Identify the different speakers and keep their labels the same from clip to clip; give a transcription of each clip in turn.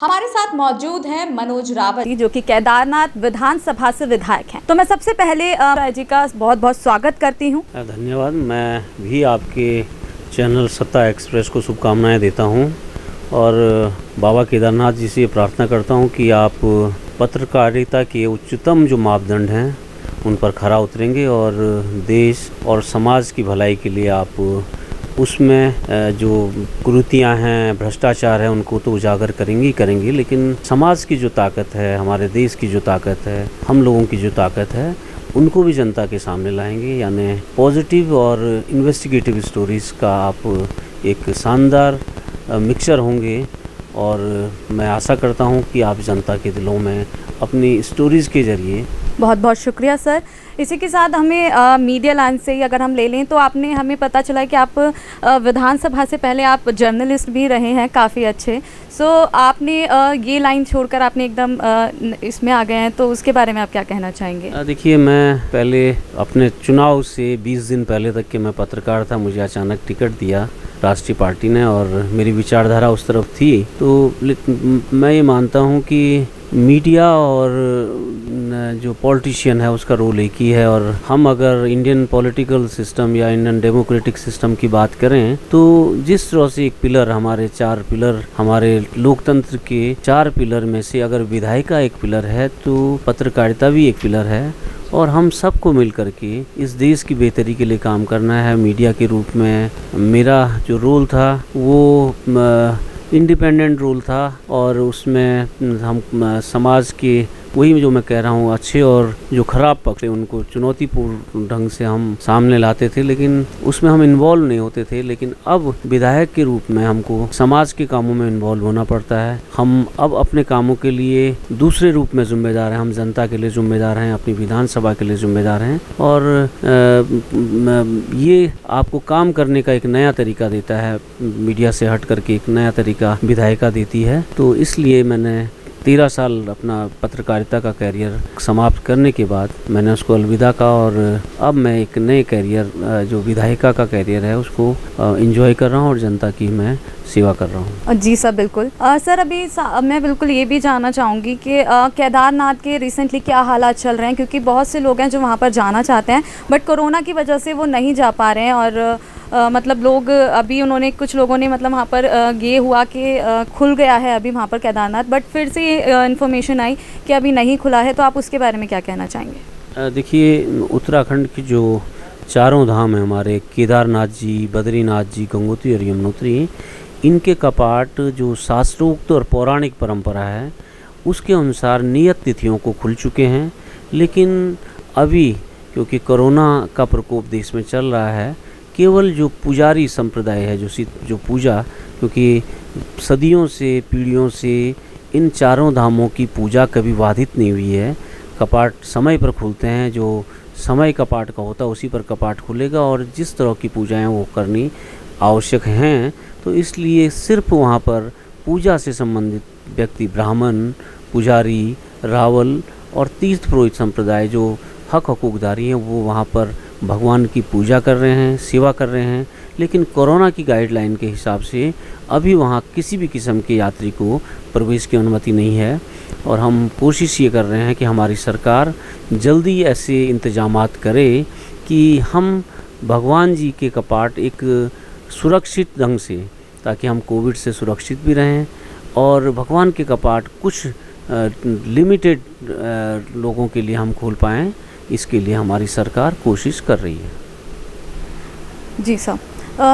Speaker 1: हमारे साथ मौजूद हैं मनोज रावत जो कि केदारनाथ विधानसभा से विधायक हैं। तो मैं सबसे पहले राय जी का बहुत बहुत स्वागत करती हूं।
Speaker 2: धन्यवाद। मैं भी आपके चैनल सत्ता एक्सप्रेस को शुभकामनाएं देता हूं और बाबा केदारनाथ जी से प्रार्थना करता हूं कि आप पत्रकारिता के उच्चतम जो मापदंड हैं उन पर खरा उतरेंगे और देश और समाज की भलाई के लिए आप उसमें जो कुरीतियाँ हैं, भ्रष्टाचार है, उनको तो उजागर करेंगे, लेकिन समाज की जो ताकत है, हमारे देश की जो ताकत है, हम लोगों की जो ताकत है, उनको भी जनता के सामने लाएंगे। यानी पॉजिटिव और इन्वेस्टिगेटिव स्टोरीज़ का आप एक शानदार मिक्सचर होंगे और मैं आशा करता हूं कि आप जनता के दिलों में अपनी स्टोरीज़ के ज़रिए।
Speaker 1: बहुत बहुत शुक्रिया सर। इसी के साथ हमें मीडिया लाइन से ही अगर हम ले लें तो आपने हमें पता चला कि आप विधानसभा से पहले आप जर्नलिस्ट भी रहे हैं काफ़ी अच्छे। सो आपने ये लाइन छोड़कर आपने एकदम इसमें आ गए हैं, तो उसके बारे में आप क्या कहना चाहेंगे?
Speaker 2: देखिए, मैं पहले अपने चुनाव से 20 दिन पहले तक के मैं पत्रकार था। मुझे अचानक टिकट दिया राष्ट्रीय पार्टी ने और मेरी विचारधारा उस तरफ थी। तो मैं ये मानता हूँ कि मीडिया और जो पॉलिटिशियन है उसका रोल एक ही है। और हम अगर इंडियन पॉलिटिकल सिस्टम या इंडियन डेमोक्रेटिक सिस्टम की बात करें तो जिस तरह से एक पिलर, हमारे 4 पिलर, हमारे लोकतंत्र के 4 पिलर में से अगर विधायिका एक पिलर है तो पत्रकारिता भी एक पिलर है और हम सबको मिल करके इस देश की बेहतरी के लिए काम करना है। मीडिया के रूप में मेरा जो रोल था वो इंडिपेंडेंट रोल था और उसमें हम समाज के वही जो मैं कह रहा हूँ अच्छे और जो खराब पक्ष है उनको चुनौतीपूर्ण ढंग से हम सामने लाते थे, लेकिन उसमें हम इन्वॉल्व नहीं होते थे। लेकिन अब विधायक के रूप में हमको समाज के कामों में इन्वॉल्व होना पड़ता है। हम अब अपने कामों के लिए दूसरे रूप में जिम्मेदार हैं। हम जनता के लिए जिम्मेदार हैं, अपनी विधानसभा के लिए जिम्मेदार हैं और ये आपको काम करने का एक नया तरीका देता है। मीडिया से हट करके एक नया तरीका विधायिका देती है। तो इसलिए मैंने 13 साल अपना पत्रकारिता का करियर समाप्त करने के बाद मैंने उसको अलविदा कहा और अब मैं एक नए करियर जो विधायिका का करियर है उसको एंजॉय कर रहा हूँ और जनता की मैं सेवा कर रहा हूँ।
Speaker 1: जी सर, बिल्कुल। सर अभी मैं बिल्कुल ये भी जानना चाहूँगी कि केदारनाथ के रिसेंटली क्या हालात चल रहे हैं, क्योंकि बहुत से लोग हैं जो वहाँ पर जाना चाहते हैं बट कोरोना की वजह से वो नहीं जा पा रहे हैं और मतलब लोग अभी उन्होंने कुछ लोगों ने मतलब वहाँ पर ये हुआ कि खुल गया है अभी वहाँ पर केदारनाथ, बट फिर से इन्फॉर्मेशन आई कि अभी नहीं खुला है। तो आप उसके बारे में क्या कहना चाहेंगे?
Speaker 2: देखिए, उत्तराखंड की जो चारों धाम है हमारे, केदारनाथ जी, बद्रीनाथ जी, गंगोत्री और यमुनोत्री, इनके कपाट जो शास्त्रोक्त और पौराणिक परंपरा है उसके अनुसार नियत तिथियों को खुल चुके हैं। लेकिन अभी क्योंकि कोरोना का प्रकोप देश में चल रहा है, केवल जो पुजारी संप्रदाय है जो पूजा, क्योंकि सदियों से पीढ़ियों से इन चारों धामों की पूजा कभी बाधित नहीं हुई है। कपाट समय पर खुलते हैं, जो समय कपाट का होता है उसी पर कपाट खुलेगा और जिस तरह की पूजाएं वो करनी आवश्यक हैं। तो इसलिए सिर्फ वहाँ पर पूजा से संबंधित व्यक्ति, ब्राह्मण, पुजारी, रावल और तीर्थ पुरोहित संप्रदाय जो हकूकदारी हैं वो वहाँ पर भगवान की पूजा कर रहे हैं, सेवा कर रहे हैं। लेकिन कोरोना की गाइडलाइन के हिसाब से अभी वहाँ किसी भी किस्म के यात्री को प्रवेश की अनुमति नहीं है और हम कोशिश ये कर रहे हैं कि हमारी सरकार जल्दी ऐसे इंतजामात करे कि हम भगवान जी के कपाट एक सुरक्षित ढंग से, ताकि हम कोविड से सुरक्षित भी रहें और भगवान के कपाट कुछ लिमिटेड लोगों के लिए हम खोल पाएँ। इसके लिए हमारी सरकार कोशिश कर रही है।
Speaker 1: जी सर।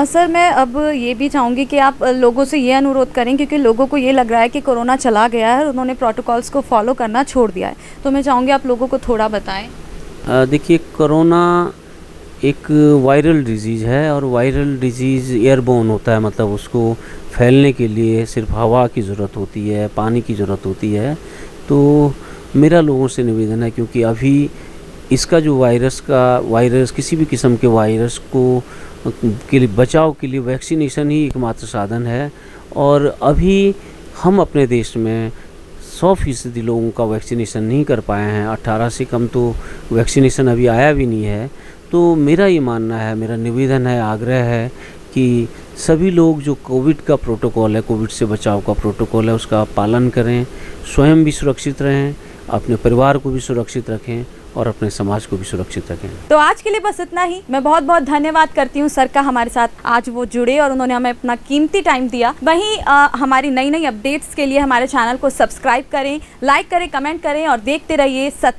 Speaker 1: सर मैं अब ये भी चाहूँगी कि आप लोगों से ये अनुरोध करें, क्योंकि लोगों को ये लग रहा है कि कोरोना चला गया है और उन्होंने प्रोटोकॉल्स को फॉलो करना छोड़ दिया है। तो मैं चाहूँगी आप लोगों को थोड़ा बताएं।
Speaker 2: देखिए, कोरोना एक वायरल डिजीज़ है और वायरल डिजीज़ एयरबोर्न होता है, मतलब उसको फैलने के लिए सिर्फ हवा की ज़रूरत होती है, पानी की ज़रूरत होती है। तो मेरा लोगों से निवेदन है, क्योंकि अभी इसका जो वायरस किसी भी किस्म के वायरस को के लिए बचाव के लिए वैक्सीनेशन ही एकमात्र साधन है और अभी हम अपने देश में 100% लोगों का वैक्सीनेशन नहीं कर पाए हैं। 18 से कम तो वैक्सीनेशन अभी आया भी नहीं है। तो मेरा ये मानना है, मेरा निवेदन है, आग्रह है कि सभी लोग जो कोविड का प्रोटोकॉल है, कोविड से बचाव का प्रोटोकॉल है, उसका पालन करें, स्वयं भी सुरक्षित रहें, अपने परिवार को भी सुरक्षित रखें और अपने समाज को भी सुरक्षित रखें।
Speaker 1: तो आज के लिए बस इतना ही। मैं बहुत बहुत धन्यवाद करती हूँ सर का, हमारे साथ आज वो जुड़े और उन्होंने हमें अपना कीमती टाइम दिया। वहीं हमारी नई नई अपडेट्स के लिए हमारे चैनल को सब्सक्राइब करें, लाइक करें, कमेंट करें और देखते रहिए सत्य।